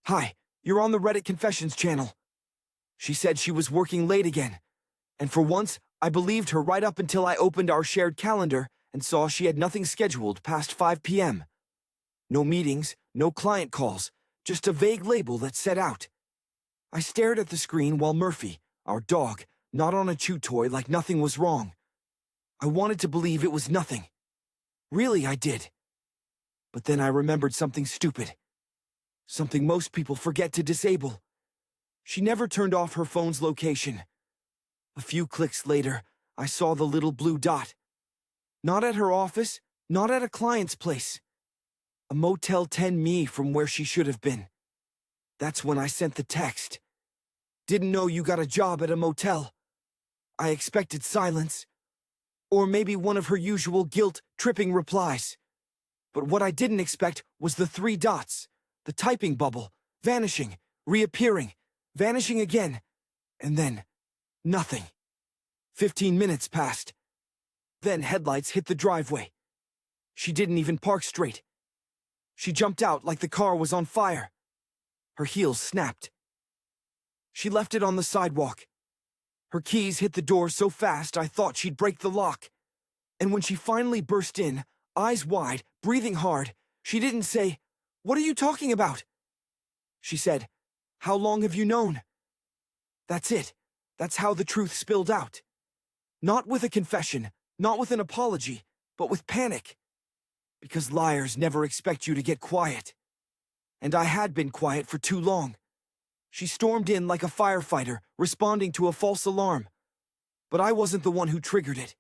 "Hi, you're on the Reddit Confessions channel." She said she was working late again, and for once, I believed her right up until I opened our shared calendar and saw she had nothing scheduled past 5 p.m. No meetings, no client calls, just a vague label that said out. I stared at the screen while Murphy, our dog, gnawed on a chew toy like nothing was wrong. I wanted to believe it was nothing. Really, I did. But then I remembered something stupid. Something most people forget to disable. She never turned off her phone's location. A few clicks later, I saw the little blue dot. Not at her office, not at a client's place. A Motel 10 me from where she should have been. That's when I sent the text. "Didn't know you got a job at a motel." I expected silence. Or maybe one of her usual guilt-tripping replies. But what I didn't expect was the 3 dots, the typing bubble, vanishing, reappearing, vanishing again, and then nothing. 15 minutes passed. Then headlights hit the driveway. She didn't even park straight. She jumped out like the car was on fire. Her heels snapped. She left it on the sidewalk. Her keys hit the door so fast I thought she'd break the lock. And when she finally burst in, eyes wide, breathing hard, she didn't say, "What are you talking about?" She said, "How long have you known?" That's it. That's how the truth spilled out. Not with a confession, not with an apology, but with panic. Because liars never expect you to get quiet. And I had been quiet for too long. She stormed in like a firefighter, responding to a false alarm. But I wasn't the one who triggered it.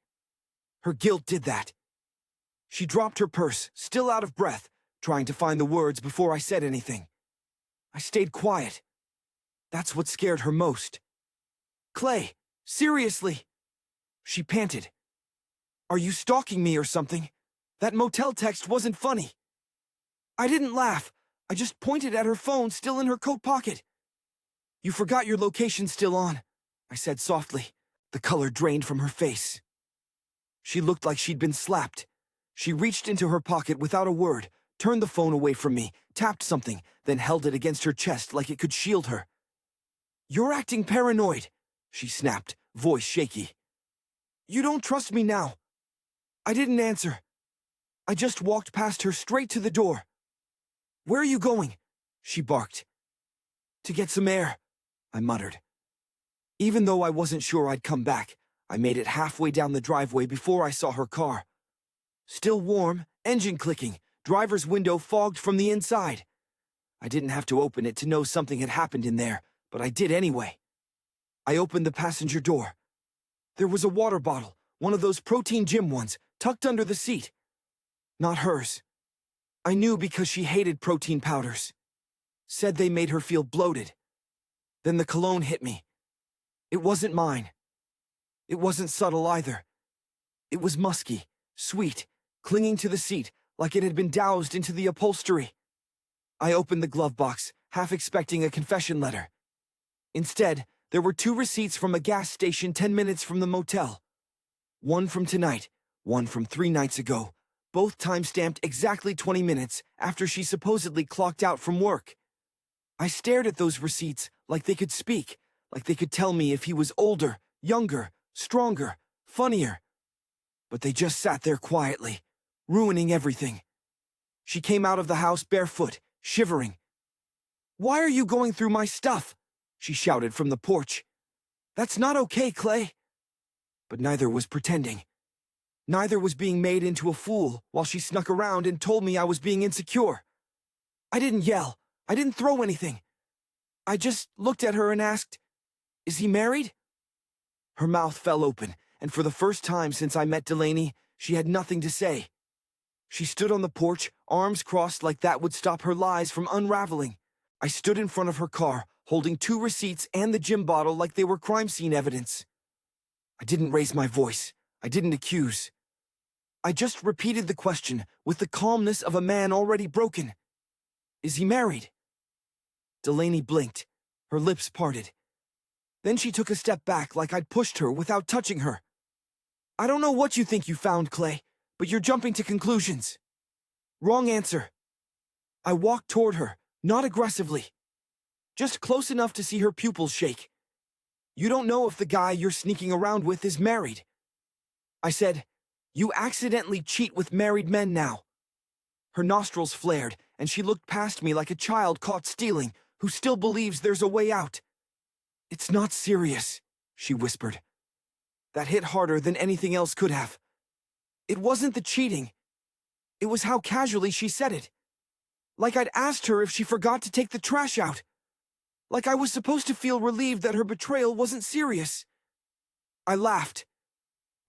Her guilt did that. She dropped her purse, still out of breath, trying to find the words before I said anything. I stayed quiet. That's what scared her most. "Clay, seriously!" She panted. "Are you stalking me or something? That motel text wasn't funny." I didn't laugh. I just pointed at her phone still in her coat pocket. "You forgot your location still on," I said softly. The color drained from her face. She looked like she'd been slapped. She reached into her pocket without a word, turned the phone away from me, tapped something, then held it against her chest like it could shield her. "You're acting paranoid," she snapped, voice shaky. "You don't trust me now." I didn't answer. I just walked past her straight to the door. "Where are you going?" she barked. "To get some air," I muttered. Even though I wasn't sure I'd come back, I made it halfway down the driveway before I saw her car. Still warm, engine clicking, driver's window fogged from the inside. I didn't have to open it to know something had happened in there, but I did anyway. I opened the passenger door. There was a water bottle, one of those protein gym ones, tucked under the seat. Not hers. I knew because she hated protein powders. Said they made her feel bloated. Then the cologne hit me. It wasn't mine. It wasn't subtle either. It was musky, sweet, clinging to the seat like it had been doused into the upholstery. I opened the glove box, half expecting a confession letter. Instead, there were 2 receipts from a gas station 10 minutes from the motel. One from tonight, one from 3 nights ago, both time-stamped exactly 20 minutes after she supposedly clocked out from work. I stared at those receipts like they could speak, like they could tell me if he was older, younger, stronger, funnier. But they just sat there quietly, ruining everything. She came out of the house barefoot, shivering. "Why are you going through my stuff?" she shouted from the porch. "That's not okay, Clay." But neither was pretending. Neither was being made into a fool while she snuck around and told me I was being insecure. I didn't yell. I didn't throw anything. I just looked at her and asked, "Is he married?" Her mouth fell open, and for the first time since I met Delaney, she had nothing to say. She stood on the porch, arms crossed like that would stop her lies from unraveling. I stood in front of her car, holding 2 receipts and the gym bottle like they were crime scene evidence. I didn't raise my voice. I didn't accuse. I just repeated the question with the calmness of a man already broken. "Is he married?" Delaney blinked. Her lips parted. Then she took a step back like I'd pushed her without touching her. "I don't know what you think you found, Clay, but you're jumping to conclusions." "Wrong answer." I walked toward her, not aggressively, just close enough to see her pupils shake. You don't know if the guy you're sneaking around with is married. I said, you accidentally cheat with married men now. Her nostrils flared, and she looked past me like a child caught stealing, who still believes there's a way out. It's not serious, she whispered. That hit harder than anything else could have. It wasn't the cheating. It was how casually she said it. Like I'd asked her if she forgot to take the trash out. Like I was supposed to feel relieved that her betrayal wasn't serious. I laughed.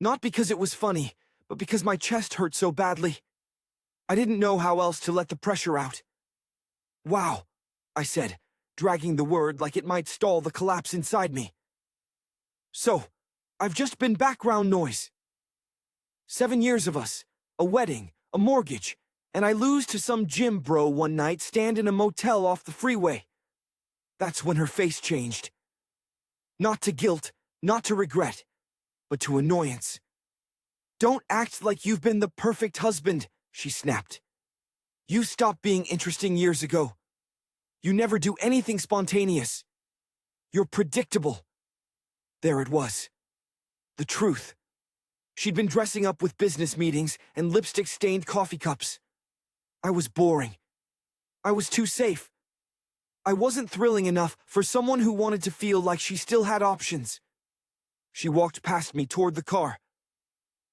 Not because it was funny, but because my chest hurt so badly. I didn't know how else to let the pressure out. Wow, I said, dragging the word like it might stall the collapse inside me. So, I've just been background noise. 7 years of us, a wedding, a mortgage, and I lose to some gym bro one night stand in a motel off the freeway. That's when her face changed. Not to guilt, not to regret, but to annoyance. Don't act like you've been the perfect husband, she snapped. You stopped being interesting years ago. You never do anything spontaneous. You're predictable. There it was. The truth. She'd been dressing up with business meetings and lipstick-stained coffee cups. I was boring. I was too safe. I wasn't thrilling enough for someone who wanted to feel like she still had options. She walked past me toward the car.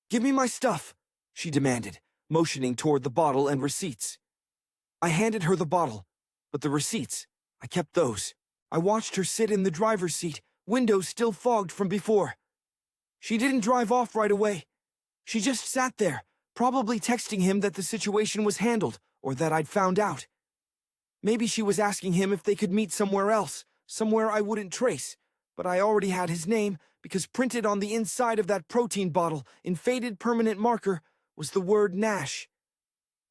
Give me my stuff, she demanded, motioning toward the bottle and receipts. I handed her the bottle, but the receipts, I kept those. I watched her sit in the driver's seat, windows still fogged from before. She didn't drive off right away. She just sat there, probably texting him that the situation was handled, or that I'd found out. Maybe she was asking him if they could meet somewhere else, somewhere I wouldn't trace, but I already had his name because printed on the inside of that protein bottle in faded permanent marker was the word Nash.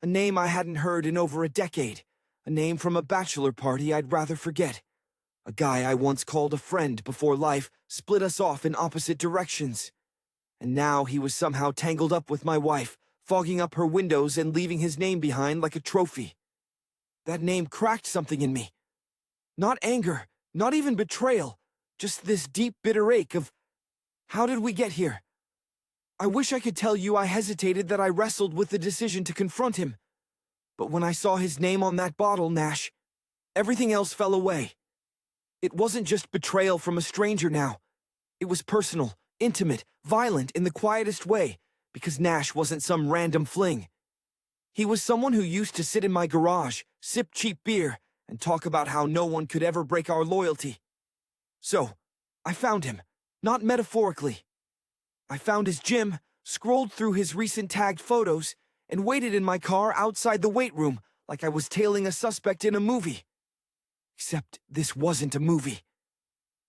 A name I hadn't heard in over a decade, a name from a bachelor party I'd rather forget. A guy I once called a friend before life split us off in opposite directions. And now he was somehow tangled up with my wife, fogging up her windows and leaving his name behind like a trophy. That name cracked something in me. Not anger, not even betrayal, just this deep bitter ache of, how did we get here? I wish I could tell you I hesitated, that I wrestled with the decision to confront him. But when I saw his name on that bottle, Nash, everything else fell away. It wasn't just betrayal from a stranger now. It was personal, intimate, violent in the quietest way, because Nash wasn't some random fling. He was someone who used to sit in my garage, sip cheap beer, and talk about how no one could ever break our loyalty. So, I found him, not metaphorically. I found his gym, scrolled through his recent tagged photos, and waited in my car outside the weight room like I was tailing a suspect in a movie. Except this wasn't a movie.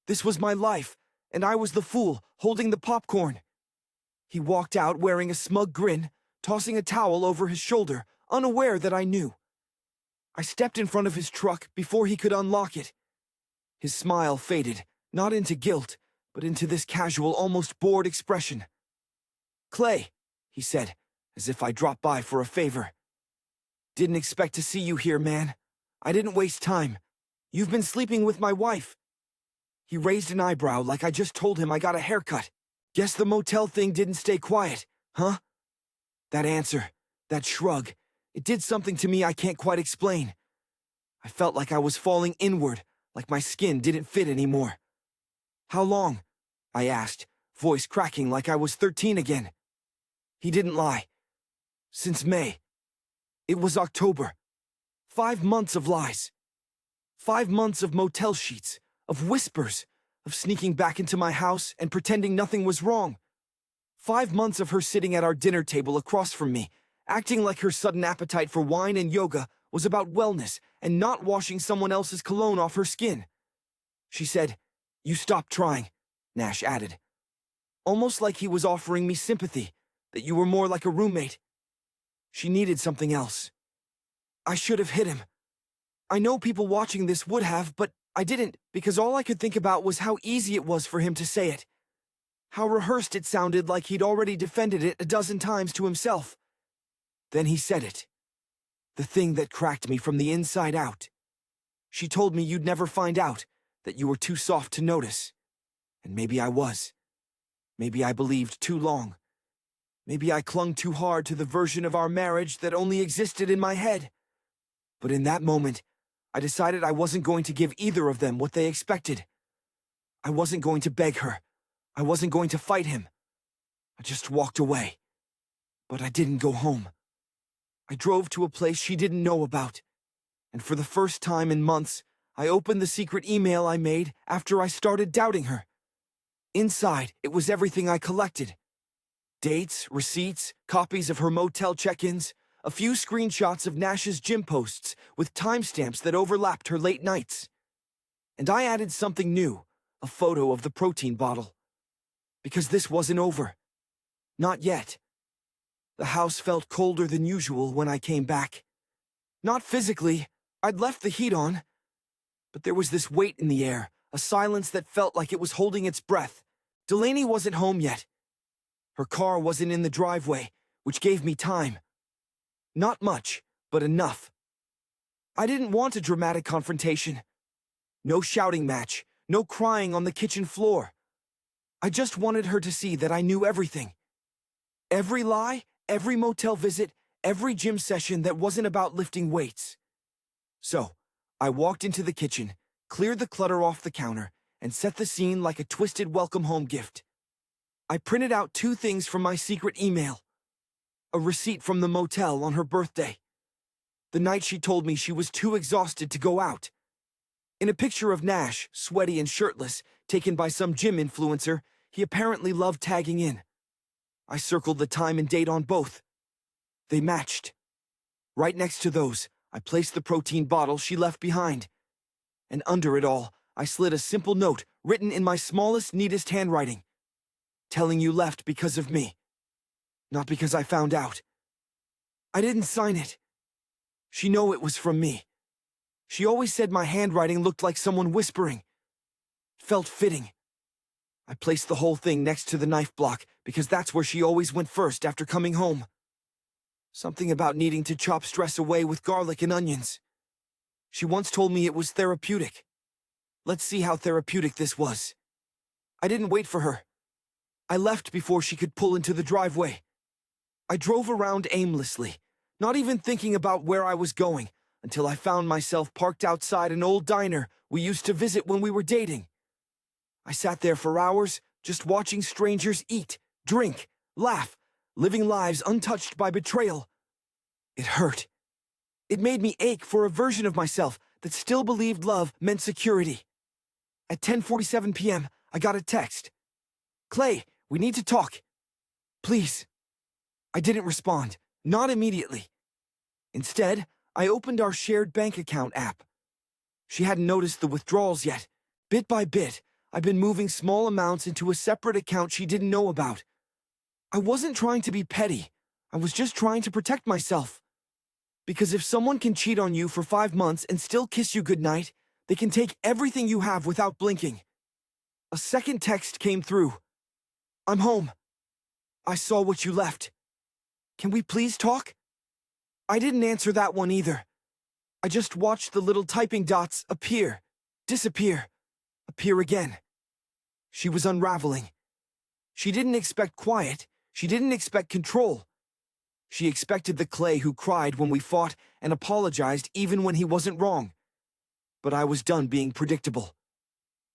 This was my life, and I was the fool holding the popcorn. He walked out wearing a smug grin, tossing a towel over his shoulder, unaware that I knew. I stepped in front of his truck before he could unlock it. His smile faded, not into guilt, but into this casual, almost bored expression. Clay, he said, as if I dropped by for a favor. Didn't expect to see you here, man. I didn't waste time. You've been sleeping with my wife. He raised an eyebrow like I just told him I got a haircut. Guess the motel thing didn't stay quiet, huh? That answer, that shrug, it did something to me I can't quite explain. I felt like I was falling inward, like my skin didn't fit anymore. How long? I asked, voice cracking like I was 13 again. He didn't lie. Since May. It was October. 5 months of lies. 5 months of motel sheets, of whispers, of sneaking back into my house and pretending nothing was wrong. 5 months of her sitting at our dinner table across from me, acting like her sudden appetite for wine and yoga was about wellness and not washing someone else's cologne off her skin. She said, "You stopped trying," Nash added. Almost like he was offering me sympathy, that you were more like a roommate. She needed something else. I should have hit him. I know people watching this would have, but I didn't, because all I could think about was how easy it was for him to say it. How rehearsed it sounded, like he'd already defended it a dozen times to himself. Then he said it. The thing that cracked me from the inside out. She told me you'd never find out, that you were too soft to notice. And maybe I was. Maybe I believed too long. Maybe I clung too hard to the version of our marriage that only existed in my head. But in that moment, I decided I wasn't going to give either of them what they expected. I wasn't going to beg her. I wasn't going to fight him. I just walked away. But I didn't go home. I drove to a place she didn't know about. And for the first time in months, I opened the secret email I made after I started doubting her. Inside, it was everything I collected. Dates, receipts, copies of her motel check-ins, a few screenshots of Nash's gym posts with timestamps that overlapped her late nights. And I added something new, a photo of the protein bottle. Because this wasn't over. Not yet. The house felt colder than usual when I came back. Not physically, I'd left the heat on. But there was this weight in the air, a silence that felt like it was holding its breath. Delaney wasn't home yet. Her car wasn't in the driveway, which gave me time. Not much, but enough. I didn't want a dramatic confrontation. No shouting match, no crying on the kitchen floor. I just wanted her to see that I knew everything. Every lie, every motel visit, every gym session that wasn't about lifting weights. So, I walked into the kitchen, cleared the clutter off the counter, and set the scene like a twisted welcome home gift. I printed out 2 things from my secret email. A receipt from the motel on her birthday. The night she told me she was too exhausted to go out. In a picture of Nash, sweaty and shirtless, taken by some gym influencer, he apparently loved tagging in. I circled the time and date on both. They matched. Right next to those, I placed the protein bottle she left behind. And under it all, I slid a simple note written in my smallest, neatest handwriting. Telling you left because of me. Not because I found out. I didn't sign it. She knew it was from me. She always said my handwriting looked like someone whispering. It felt fitting. I placed the whole thing next to the knife block because that's where she always went first after coming home. Something about needing to chop stress away with garlic and onions. She once told me it was therapeutic. Let's see how therapeutic this was. I didn't wait for her. I left before she could pull into the driveway. I drove around aimlessly, not even thinking about where I was going, until I found myself parked outside an old diner we used to visit when we were dating. I sat there for hours, just watching strangers eat, drink, laugh, living lives untouched by betrayal. It hurt. It made me ache for a version of myself that still believed love meant security. At 10:47 p.m., I got a text. "Clay, we need to talk. Please." I didn't respond, not immediately. Instead, I opened our shared bank account app. She hadn't noticed the withdrawals yet. Bit by bit, I'd been moving small amounts into a separate account she didn't know about. I wasn't trying to be petty. I was just trying to protect myself. Because if someone can cheat on you for 5 months and still kiss you goodnight, they can take everything you have without blinking. A second text came through. "I'm home. I saw what you left. Can we please talk?" I didn't answer that one either. I just watched the little typing dots appear, disappear, appear again. She was unraveling. She didn't expect quiet. She didn't expect control. She expected the Clay who cried when we fought and apologized even when he wasn't wrong. But I was done being predictable.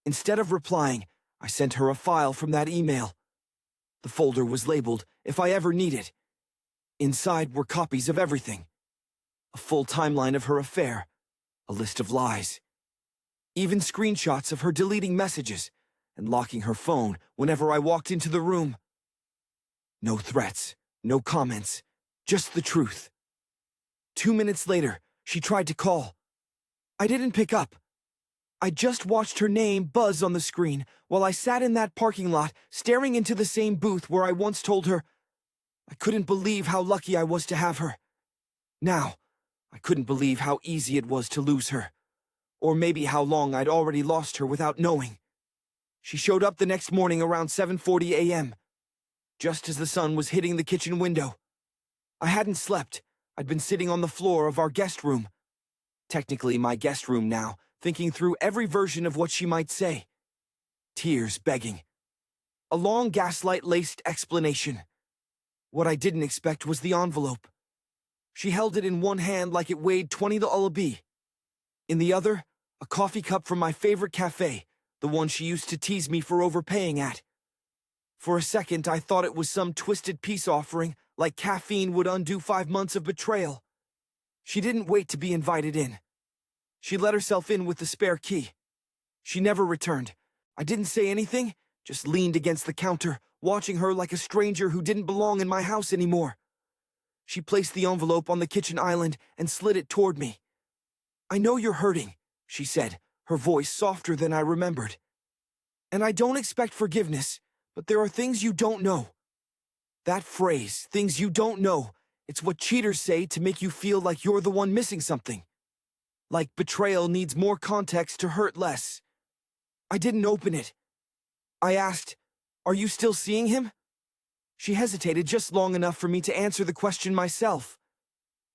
Instead of replying, I sent her a file from that email. The folder was labeled, "If I ever need it." Inside were copies of everything. A full timeline of her affair. A list of lies. Even screenshots of her deleting messages and locking her phone whenever I walked into the room. No threats, no comments, just the truth. 2 minutes later, she tried to call. I didn't pick up. I just watched her name buzz on the screen while I sat in that parking lot staring into the same booth where I once told her I couldn't believe how lucky I was to have her. Now, I couldn't believe how easy it was to lose her. Or maybe how long I'd already lost her without knowing. She showed up the next morning around 7:40 a.m., just as the sun was hitting the kitchen window. I hadn't slept. I'd been sitting on the floor of our guest room. technically my guest room now, thinking through every version of what she might say. Tears begging. A long gaslight-laced explanation. What I didn't expect was the envelope. She held it in one hand like it weighed 20 lullaby. In the other, a coffee cup from my favorite cafe, the one she used to tease me for overpaying at. For a second, I thought it was some twisted peace offering, like caffeine would undo 5 months of betrayal. She didn't wait to be invited in. She let herself in with the spare key. She never returned. I didn't say anything, just leaned against the counter, watching her like a stranger who didn't belong in my house anymore. She placed the envelope on the kitchen island and slid it toward me. "I know you're hurting," she said, her voice softer than I remembered. "And I don't expect forgiveness, but there are things you don't know." That phrase, things you don't know, it's what cheaters say to make you feel like you're the one missing something. Like betrayal needs more context to hurt less. I didn't open it. I asked, "Are you still seeing him?" She hesitated just long enough for me to answer the question myself.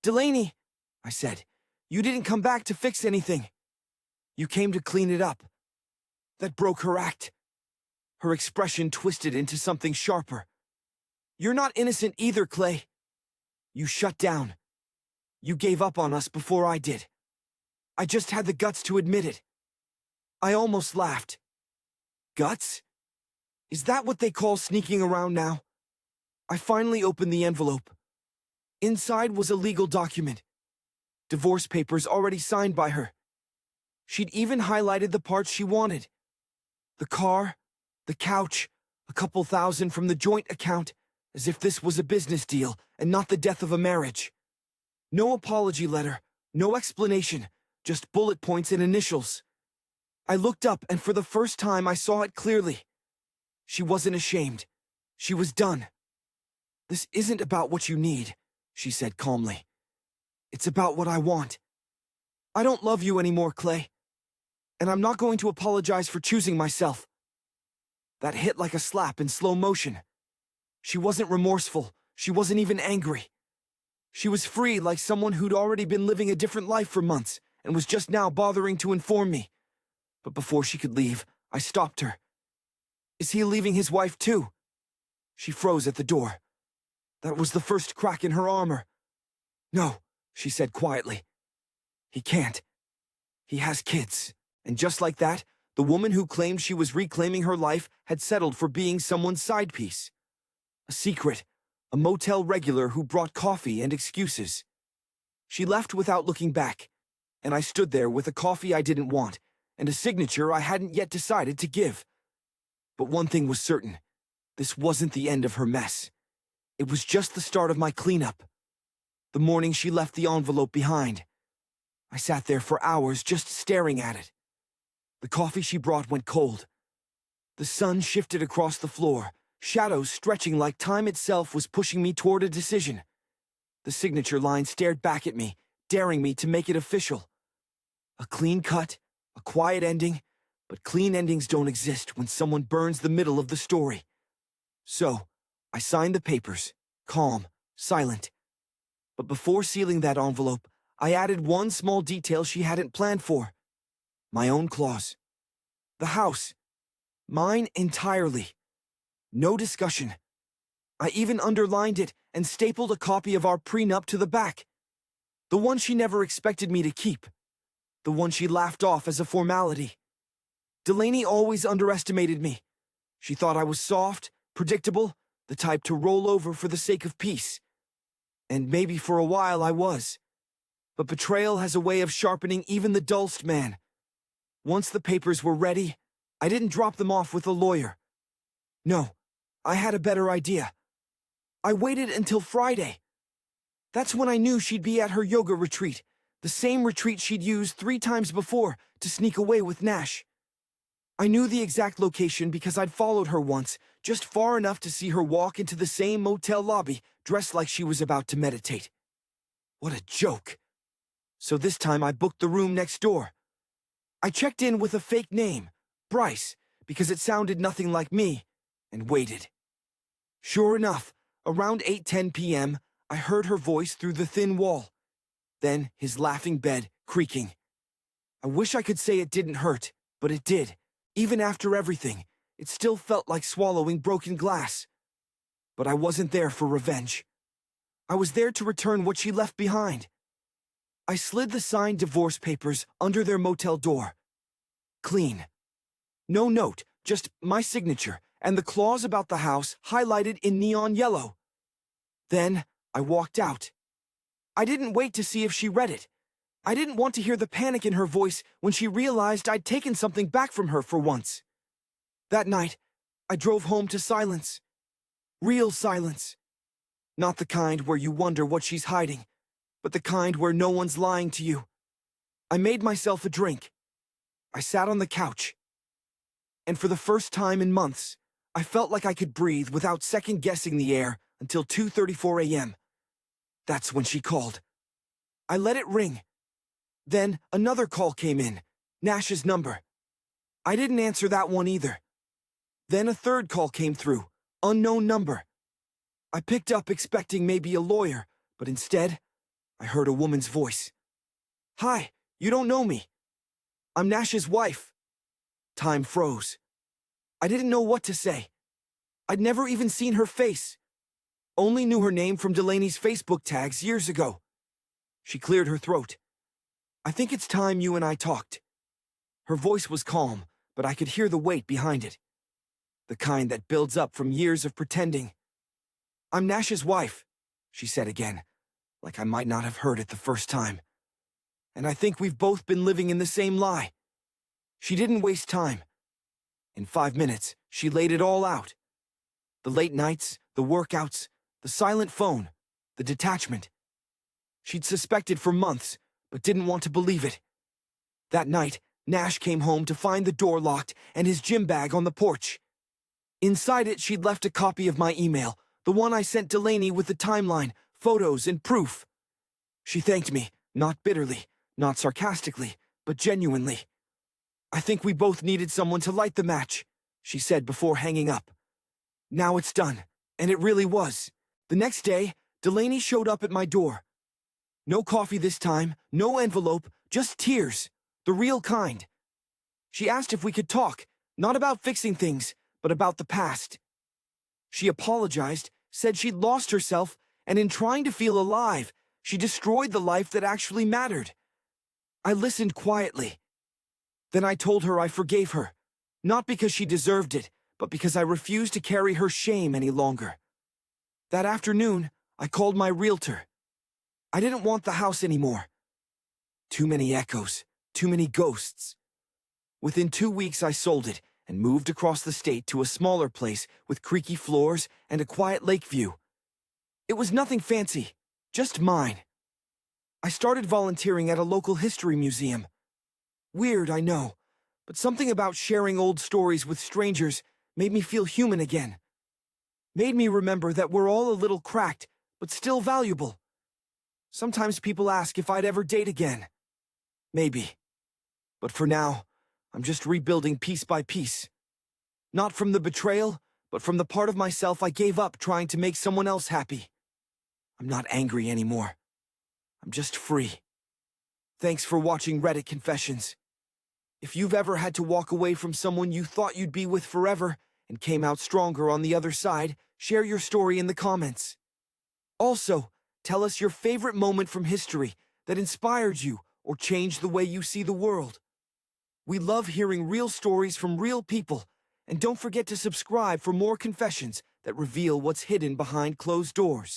"Delaney," I said, "you didn't come back to fix anything. You came to clean it up." That broke her act. Her expression twisted into something sharper. "You're not innocent either, Clay. You shut down. You gave up on us before I did. I just had the guts to admit it." I almost laughed. Guts? Is that what they call sneaking around now? I finally opened the envelope. Inside was a legal document. Divorce papers already signed by her. She'd even highlighted the parts she wanted. The car, the couch, a couple thousand from the joint account, as if this was a business deal and not the death of a marriage. No apology letter, no explanation, just bullet points and initials. I looked up, and for the first time I saw it clearly. She wasn't ashamed. She was done. "This isn't about what you need," she said calmly. "It's about what I want. I don't love you anymore, Clay. And I'm not going to apologize for choosing myself." That hit like a slap in slow motion. She wasn't remorseful. She wasn't even angry. She was free, like someone who'd already been living a different life for months and was just now bothering to inform me. But before she could leave, I stopped her. "Is he leaving his wife too?" She froze at the door. That was the first crack in her armor. "No," she said quietly. "He can't. He has kids." And just like that, the woman who claimed she was reclaiming her life had settled for being someone's side piece. A secret, a motel regular who brought coffee and excuses. She left without looking back, and I stood there with a coffee I didn't want and a signature I hadn't yet decided to give. But one thing was certain. This wasn't the end of her mess. It was just the start of my cleanup. The morning she left the envelope behind, I sat there for hours just staring at it. The coffee she brought went cold. The sun shifted across the floor, shadows stretching like time itself was pushing me toward a decision. The signature line stared back at me, daring me to make it official. A clean cut, a quiet ending, but clean endings don't exist when someone burns the middle of the story. So, I signed the papers, calm, silent. But before sealing that envelope, I added one small detail she hadn't planned for. My own clause. The house. Mine entirely. No discussion. I even underlined it and stapled a copy of our prenup to the back. The one she never expected me to keep. The one she laughed off as a formality. Delaney always underestimated me. She thought I was soft, predictable, the type to roll over for the sake of peace. And maybe for a while I was. But betrayal has a way of sharpening even the dullest man. Once the papers were ready, I didn't drop them off with a lawyer. No, I had a better idea. I waited until Friday. That's when I knew she'd be at her yoga retreat, the same retreat she'd used 3 times before to sneak away with Nash. I knew the exact location because I'd followed her once, just far enough to see her walk into the same motel lobby, dressed like she was about to meditate. What a joke. So this time I booked the room next door. I checked in with a fake name, Bryce, because it sounded nothing like me, and waited. Sure enough, around 8:10 p.m., I heard her voice through the thin wall. Then his laughing bed creaking. I wish I could say it didn't hurt, but it did. Even after everything, it still felt like swallowing broken glass. But I wasn't there for revenge. I was there to return what she left behind. I slid the signed divorce papers under their motel door. Clean. No note, just my signature and the clause about the house highlighted in neon yellow. Then I walked out. I didn't wait to see if she read it. I didn't want to hear the panic in her voice when she realized I'd taken something back from her for once. That night, I drove home to silence. Real silence. Not the kind where you wonder what she's hiding, but the kind where no one's lying to you. I made myself a drink. I sat on the couch. And for the first time in months, I felt like I could breathe without second-guessing the air until 2:34 a.m. That's when she called. I let it ring. Then another call came in, Nash's number. I didn't answer that one either. Then a third call came through, unknown number. I picked up expecting maybe a lawyer, but instead, I heard a woman's voice. "Hi, you don't know me. I'm Nash's wife." Time froze. I didn't know what to say. I'd never even seen her face. Only knew her name from Delaney's Facebook tags years ago. She cleared her throat. "I think it's time you and I talked." Her voice was calm, but I could hear the weight behind it. The kind that builds up from years of pretending. "I'm Nash's wife," she said again, like I might not have heard it the first time. "And I think we've both been living in the same lie." She didn't waste time. In 5 minutes, she laid it all out. The late nights, the workouts, the silent phone, the detachment. She'd suspected for months, but didn't want to believe it. That night, Nash came home to find the door locked and his gym bag on the porch. Inside it, she'd left a copy of my email, the one I sent Delaney with the timeline, photos, and proof. She thanked me, not bitterly, not sarcastically, but genuinely. "I think we both needed someone to light the match," she said before hanging up. Now it's done, and it really was. The next day, Delaney showed up at my door. No coffee this time, no envelope, just tears, the real kind. She asked if we could talk, not about fixing things, but about the past. She apologized, said she'd lost herself, and in trying to feel alive, she destroyed the life that actually mattered. I listened quietly. Then I told her I forgave her, not because she deserved it, but because I refused to carry her shame any longer. That afternoon, I called my realtor. I didn't want the house anymore. Too many echoes, too many ghosts. Within 2 weeks, I sold it and moved across the state to a smaller place with creaky floors and a quiet lake view. It was nothing fancy, just mine. I started volunteering at a local history museum. Weird, I know, but something about sharing old stories with strangers made me feel human again. Made me remember that we're all a little cracked, but still valuable. Sometimes people ask if I'd ever date again. Maybe. But for now, I'm just rebuilding piece by piece. Not from the betrayal, but from the part of myself I gave up trying to make someone else happy. I'm not angry anymore. I'm just free. Thanks for watching Reddit Confessions. If you've ever had to walk away from someone you thought you'd be with forever and came out stronger on the other side, share your story in the comments. Also, tell us your favorite moment from history that inspired you or changed the way you see the world. We love hearing real stories from real people, and don't forget to subscribe for more confessions that reveal what's hidden behind closed doors.